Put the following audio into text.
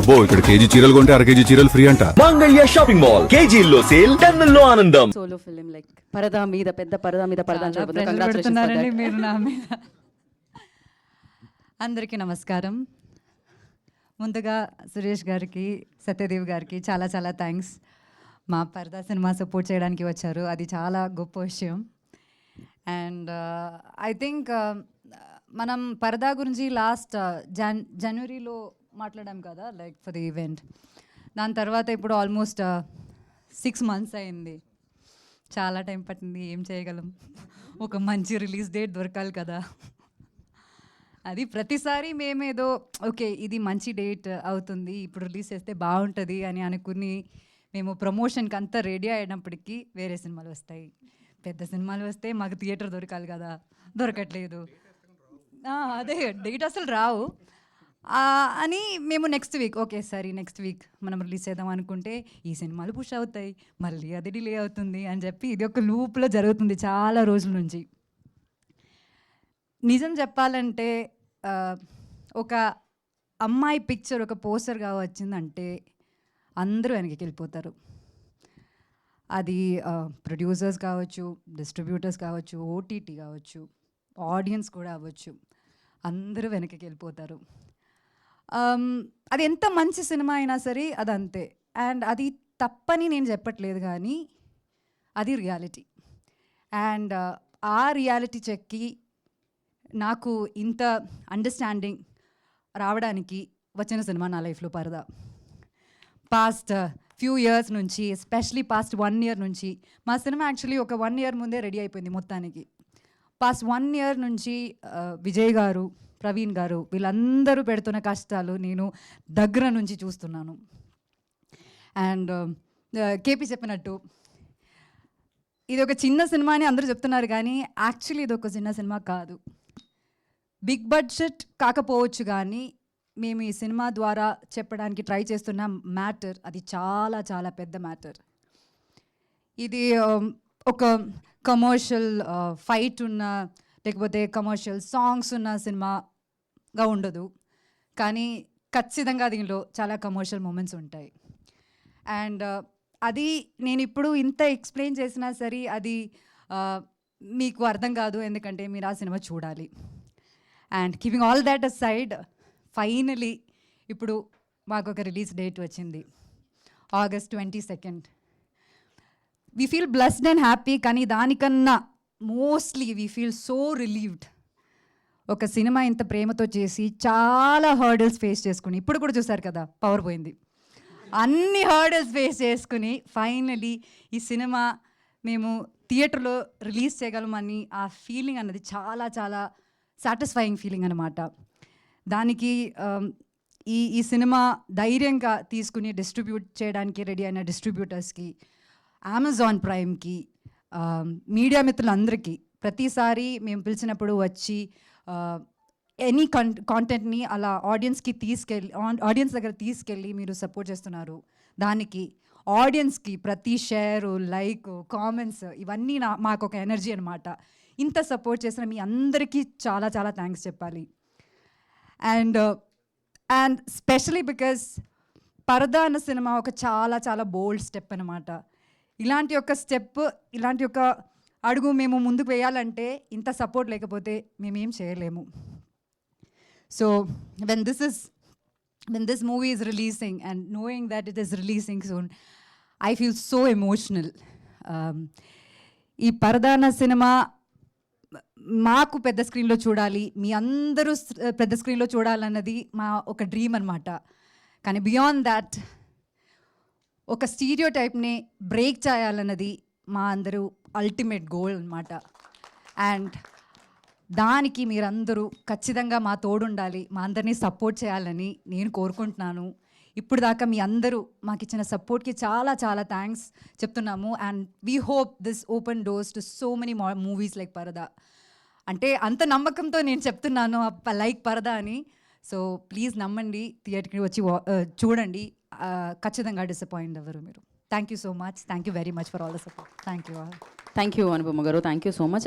అబ్బో ఇక్కడ కేజీ చీరలు కొంటే అర కేజీ చీరలు ఫ్రీ అంట. మంగళ్య షాపింగ్ మాల్ కేజీల్లో సేల్, టన్నుల్లో ఆనందం. సోలో ఫిల్మ్ లైక్ పరదా మీద పెద్ద పరదా మీద పరదా చాలా ప్రెషర్ పెడుతున్నారండి మీరు నా మీద. అందరికీ నమస్కారం. ముందుగా సురేష్ గారికి, సత్యదేవ్ గారికి చాలా చాలా థ్యాంక్స్. మా పరదా సినిమా సపోర్ట్ చేయడానికి వచ్చారు, అది చాలా గొప్ప విషయం. అండ్ ఐ థింక్ మనం పరదా గురించి లాస్ట్ జనవరిలో మాట్లాడాం కదా, లైక్ ఫర్ ది ఈవెంట్. దాని తర్వాత ఇప్పుడు ఆల్మోస్ట్ 6 months అయింది. చాలా టైం పట్టింది. ఏం చేయగలం, ఒక మంచి రిలీజ్ డేట్ దొరకాలి కదా. అది ప్రతిసారి మేమేదో ఓకే ఇది మంచి డేట్ అవుతుంది, ఇప్పుడు రిలీజ్ చేస్తే బాగుంటుంది అని అనుకుని మేము ప్రమోషన్కి అంతా రెడీ అయినప్పటికీ వేరే సినిమాలు వస్తాయి. పెద్ద సినిమాలు వస్తే మాకు థియేటర్ దొరకాలి కదా, దొరకట్లేదు. అదే డేట్ అసలు రావు అని మేము నెక్స్ట్ వీక్ ఓకే సరే నెక్స్ట్ వీక్ మనం రిలీజ్ చేద్దాం అనుకుంటే ఈ సినిమాలు పుష్ అవుతాయి, మళ్ళీ అది డిలే అవుతుంది అని చెప్పి ఇది ఒక లూప్లో జరుగుతుంది చాలా రోజుల నుంచి. నిజం చెప్పాలంటే ఒక అమ్మాయి పిక్చర్ ఒక పోస్టర్గా వచ్చిందంటే అందరూ వెనక్కి వెళ్ళిపోతారు. అది ప్రొడ్యూసర్స్ కావచ్చు, డిస్ట్రిబ్యూటర్స్ కావచ్చు, ఓటీటీ కావచ్చు, ఆడియన్స్ కూడా అవ్వచ్చు, అందరూ వెనక్కి వెళ్ళిపోతారు. అది ఎంత మంచి సినిమా అయినా సరే అది అంతే. అండ్ అది తప్పని నేను చెప్పట్లేదు, కానీ అది రియాలిటీ. అండ్ ఆ రియాలిటీ చెక్కి నాకు ఇంత అండర్స్టాండింగ్ రావడానికి వచ్చిన సినిమా నా లైఫ్లో పరదా. పాస్ట్ ఫ్యూ ఇయర్స్ నుంచి, ఎస్పెషలీ పాస్ట్ 1 year నుంచి, మా సినిమా యాక్చువల్లీ ఒక 1 year ముందే రెడీ అయిపోయింది మొత్తానికి. పాస్ట్ 1 year నుంచి విజయ్ గారు, ప్రవీణ్ గారు వీళ్ళందరూ పెడుతున్న కష్టాలు నేను దగ్గర నుంచి చూస్తున్నాను. అండ్ కేపీ చెప్పినట్టు ఇది ఒక చిన్న సినిమా అని అందరూ చెప్తున్నారు, కానీ యాక్చువల్లీ ఇది ఒక చిన్న సినిమా కాదు. బిగ్ బడ్జెట్ కాకపోవచ్చు, కానీ మేము ఈ సినిమా ద్వారా చెప్పడానికి ట్రై చేస్తున్న మ్యాటర్ అది చాలా చాలా పెద్ద మ్యాటర్. ఇది ఒక కమర్షియల్ ఫైట్ ఉన్న లేకపోతే కమర్షియల్ సాంగ్స్ ఉన్న సినిమాగా ఉండదు, కానీ ఖచ్చితంగా దీనిలో చాలా కమర్షియల్ మూమెంట్స్ ఉంటాయి. అండ్ అది నేను ఇప్పుడు ఇంత ఎక్స్ప్లెయిన్ చేసినా సరే అది మీకు అర్థం కాదు, ఎందుకంటే మీరు ఆ సినిమా చూడాలి. And keeping all that aside, finally ఇప్పుడు మాకు ఒక రిలీజ్ డేట్ వచ్చింది, August 22nd. We feel blessed and happy, కానీ దానికన్నా mostly we feel so relieved. ఒక సినిమా ఇంత ప్రేమతో చేసి చాలా హర్డల్స్ ఫేస్ చేసుకుని, ఇప్పుడు కూడా చూసారు కదా పవర్ పోయింది, అన్ని హర్డల్స్ ఫేస్ చేసుకుని ఫైనలీ ఈ సినిమా మేము థియేటర్లో రిలీజ్ చేయగలమని ఆ ఫీలింగ్ అన్నది చాలా చాలా సాటిస్ఫైయింగ్ ఫీలింగ్ అన్నమాట. దానికి ఈ సినిమా ధైర్యంగా తీసుకుని డిస్ట్రిబ్యూట్ చేయడానికి రెడీ అయిన డిస్ట్రిబ్యూటర్స్కి, అమెజాన్ ప్రైమ్కి, మీడియా మిత్రులందరికీ, ప్రతిసారి మేము పిలిచినప్పుడు వచ్చి ఎనీ కాంటెంట్ని అలా ఆడియన్స్ దగ్గర తీసుకెళ్ళి మీరు సపోర్ట్ చేస్తున్నారు. దానికి ఆడియన్స్కి ప్రతి షేరు, లైక్, కామెంట్స్ ఇవన్నీ మాకు ఒక ఎనర్జీ అనమాట. ఇంత సపోర్ట్ చేసిన మీ అందరికీ చాలా చాలా థ్యాంక్స్ చెప్పాలి. అండ్ స్పెషలీ బికాస్ పరదా అన్న సినిమా ఒక చాలా చాలా బోల్డ్ స్టెప్ అనమాట. ఇలాంటి ఒక స్టెప్, ఇలాంటి ఒక అడుగు మేము ముందుకు వేయాలంటే ఇంత సపోర్ట్ లేకపోతే మేమేం చేయలేము. So when this movie is releasing and knowing that it is releasing soon, I feel so emotional. ఈ పరదా అన్న సినిమా మాకు పెద్ద స్క్రీన్లో చూడాలి, మీ అందరూ పెద్ద స్క్రీన్లో చూడాలన్నది మా ఒక డ్రీమ్ అనమాట. కానీ బియాండ్ దాట్ ఒక స్టీరియో టైప్ని బ్రేక్ చేయాలన్నది మా అందరూ అల్టిమేట్ గోల్ అనమాట. అండ్ దానికి మీరందరూ ఖచ్చితంగా మా తోడుండాలి, మా అందరినీ సపోర్ట్ చేయాలని నేను కోరుకుంటున్నాను. ఇప్పుడు దాకా మీ అందరూ మాకు ఇచ్చిన సపోర్ట్కి చాలా చాలా థ్యాంక్స్ చెప్తున్నాము. And we hope this open doors to so many movies like పరదా. అంటే అంత నమ్మకంతో నేను చెప్తున్నాను లైక్ పరదా అని. సో ప్లీజ్ నమ్మండి, థియేటర్కి వచ్చి చూడండి, ఖచ్చితంగా డిసప్పాయింట్ అవ్వరు మీరు. Thank you so much, thank you very much for all the support. Thank you Anupama గారు, థ్యాంక్ యూ సో మచ్.